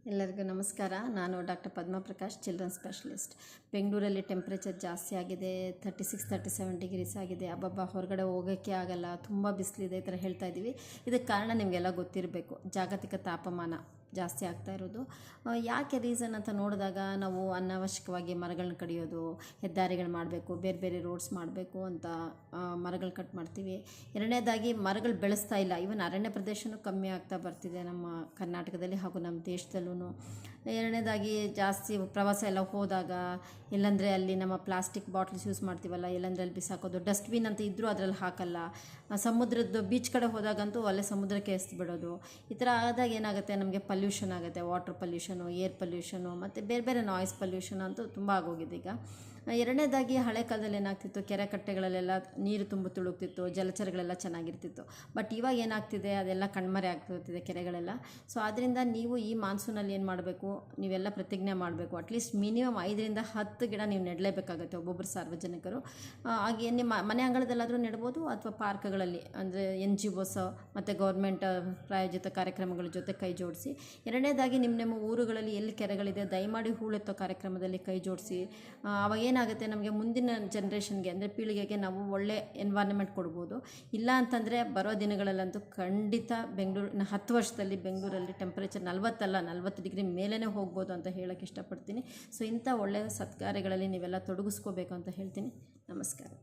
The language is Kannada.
ಎಲ್ಲರಿಗೂ ನಮಸ್ಕಾರ. ನಾನು ಡಾಕ್ಟರ್ ಪದ್ಮ ಪ್ರಕಾಶ್, ಚಿಲ್ಡ್ರನ್ ಸ್ಪೆಷಲಿಸ್ಟ್. ಬೆಂಗಳೂರಲ್ಲಿ ಟೆಂಪ್ರೇಚರ್ ಜಾಸ್ತಿ ಆಗಿದೆ, 36-37 ಡಿಗ್ರೀಸ್ ಆಗಿದೆ. ಅಬ್ಬಬ್ಬಾ, ಹೊರಗಡೆ ಹೋಗೋಕ್ಕೆ ಆಗಲ್ಲ, ತುಂಬ ಬಿಸಿಲಿದೆ, ಈ ಥರ ಹೇಳ್ತಾ ಇದ್ದೀವಿ. ಇದಕ್ಕೆ ಕಾರಣ ನಿಮಗೆಲ್ಲ ಗೊತ್ತಿರಬೇಕು, ಜಾಗತಿಕ ತಾಪಮಾನ ಜಾಸ್ತಿ ಆಗ್ತಾ ಇರೋದು. ಯಾಕೆ ರೀಸನ್ ಅಂತ ನೋಡಿದಾಗ, ನಾವು ಅನಾವಶ್ಯಕವಾಗಿ ಮರಗಳನ್ನ ಕಡಿಯೋದು, ಹೆದ್ದಾರಿಗಳು ಮಾಡಬೇಕು, ಬೇರೆ ಬೇರೆ ರೋಡ್ಸ್ ಮಾಡಬೇಕು ಅಂತ ಮರಗಳು ಕಟ್ ಮಾಡ್ತೀವಿ. ಎರಡನೇದಾಗಿ ಮರಗಳು ಬೆಳೆಸ್ತಾ ಇಲ್ಲ. ಇವನ್ ಅರಣ್ಯ ಪ್ರದೇಶನೂ ಕಮ್ಮಿ ಆಗ್ತಾ ಬರ್ತಿದೆ ನಮ್ಮ ಕರ್ನಾಟಕದಲ್ಲಿ ಹಾಗೂ ನಮ್ಮ ದೇಶದಲ್ಲೂ. ಎರಡನೇದಾಗಿ ಜಾಸ್ತಿ ಪ್ರವಾಸ ಎಲ್ಲ ಹೋದಾಗ, ಇಲ್ಲಾಂದರೆ ಅಲ್ಲಿ ನಮ್ಮ ಪ್ಲಾಸ್ಟಿಕ್ ಬಾಟ್ಲ್ಸ್ ಯೂಸ್ ಮಾಡ್ತೀವಲ್ಲ, ಇಲ್ಲಾಂದರೆ ಅಲ್ಲಿ ಬಿಸಾಕೋದು. ಡಸ್ಟ್ಬಿನ್ ಅಂತ ಇದ್ದರೂ ಅದರಲ್ಲಿ ಹಾಕಲ್ಲ. ಸಮುದ್ರದ್ದು ಬೀಚ್ ಕಡೆ ಹೋದಾಗಂತೂ ಅಲ್ಲೇ ಸಮುದ್ರಕ್ಕೆ ಎಸ್ಬಿಡೋದು. ಈ ಥರ ಆದಾಗ ಏನಾಗುತ್ತೆ, ನಮಗೆ ಪಲ್ಯೂಷನ್ ಆಗುತ್ತೆ. ವಾಟರ್ ಪಲ್ಯೂಷನು, ಏರ್ ಪಲ್ಯೂಷನು ಮತ್ತು ಬೇರೆ ಬೇರೆ ನಾಯ್ಸ್ ಪಲ್ಯೂಷನ್ ಅಂತೂ ತುಂಬ ಆಗೋಗಿದೆ ಈಗ. ಎರಡನೇದಾಗಿ ಹಳೆ ಕಾಲದಲ್ಲಿ ಏನಾಗ್ತಿತ್ತು, ಕೆರೆ ಕಟ್ಟೆಗಳಲ್ಲೆಲ್ಲ ನೀರು ತುಂಬ ತುಳುಕ್ತಿತ್ತು, ಜಲಚರಗಳೆಲ್ಲ ಚೆನ್ನಾಗಿರ್ತಿತ್ತು. ಬಟ್ ಇವಾಗ ಏನಾಗ್ತಿದೆ, ಅದೆಲ್ಲ ಕಣ್ಮರೆ ಆಗ್ತಿದೆ ಕೆರೆಗಳೆಲ್ಲ. ಸೊ ಆದ್ದರಿಂದ ನೀವು ಈ ಮಾನ್ಸೂನಲ್ಲಿ ಏನು ಮಾಡಬೇಕು, ನೀವೆಲ್ಲ ಪ್ರತಿಜ್ಞೆ ಮಾಡಬೇಕು. ಅಟ್ಲೀಸ್ಟ್ ಮಿನಿಮಮ್ 5-10 ಗಿಡ ನೀವು ನೆಡಲೇಬೇಕಾಗುತ್ತೆ ಒಬ್ಬೊಬ್ಬರು ಸಾರ್ವಜನಿಕರು. ಹಾಗೆ ನಿಮ್ಮ ಮನೆ ಅಂಗಳದಲ್ಲಾದರೂ ನೆಡ್ಬೋದು, ಅಥವಾ ಪಾರ್ಕ್ಗಳಲ್ಲಿ, ಅಂದರೆ NGOs ಮತ್ತು ಗೌರ್ಮೆಂಟ್ ಪ್ರಾಯೋಜಿತ ಕಾರ್ಯಕ್ರಮಗಳ ಜೊತೆ ಕೈ ಜೋಡಿಸಿ. ಎರಡನೇದಾಗಿ ನಿಮ್ಮ ಊರುಗಳಲ್ಲಿ ಎಲ್ಲಿ ಕೆರೆಗಳಿದೆ, ದಯಮಾಡಿ ಹೂಳೆತ್ತೋ ಕಾರ್ಯಕ್ರಮದಲ್ಲಿ ಕೈ ಜೋಡಿಸಿ. ಅವಾಗ ಏನಾಗುತ್ತೆ, ನಮಗೆ ಮುಂದಿನ ಜನ್ರೇಷನ್ಗೆ, ಅಂದರೆ ಪೀಳಿಗೆಗೆ ನಾವು ಒಳ್ಳೆ ಎನ್ವೈರ್ನ್ಮೆಂಟ್ ಕೊಡ್ಬೋದು. ಇಲ್ಲ ಅಂತಂದರೆ ಬರೋ ದಿನಗಳಲ್ಲಂತೂ ಖಂಡಿತ ಬೆಂಗಳೂರಿನ 10 ವರ್ಷದಲ್ಲಿ ಬೆಂಗಳೂರಲ್ಲಿ ಟೆಂಪ್ರೇಚರ್ 40 ಅಲ್ಲ 40 ಡಿಗ್ರಿ ಮೇಲೇ ಹೋಗ್ಬೋದು ಅಂತ ಹೇಳೋಕ್ಕೆ ಇಷ್ಟಪಡ್ತೀನಿ. ಸೊ ಇಂಥ ಒಳ್ಳೆಯ ಸತ್ಕಾರ್ಯಗಳಲ್ಲಿ ನೀವೆಲ್ಲ ತೊಡಗಿಸ್ಕೋಬೇಕು ಅಂತ ಹೇಳ್ತೀನಿ. ನಮಸ್ಕಾರ.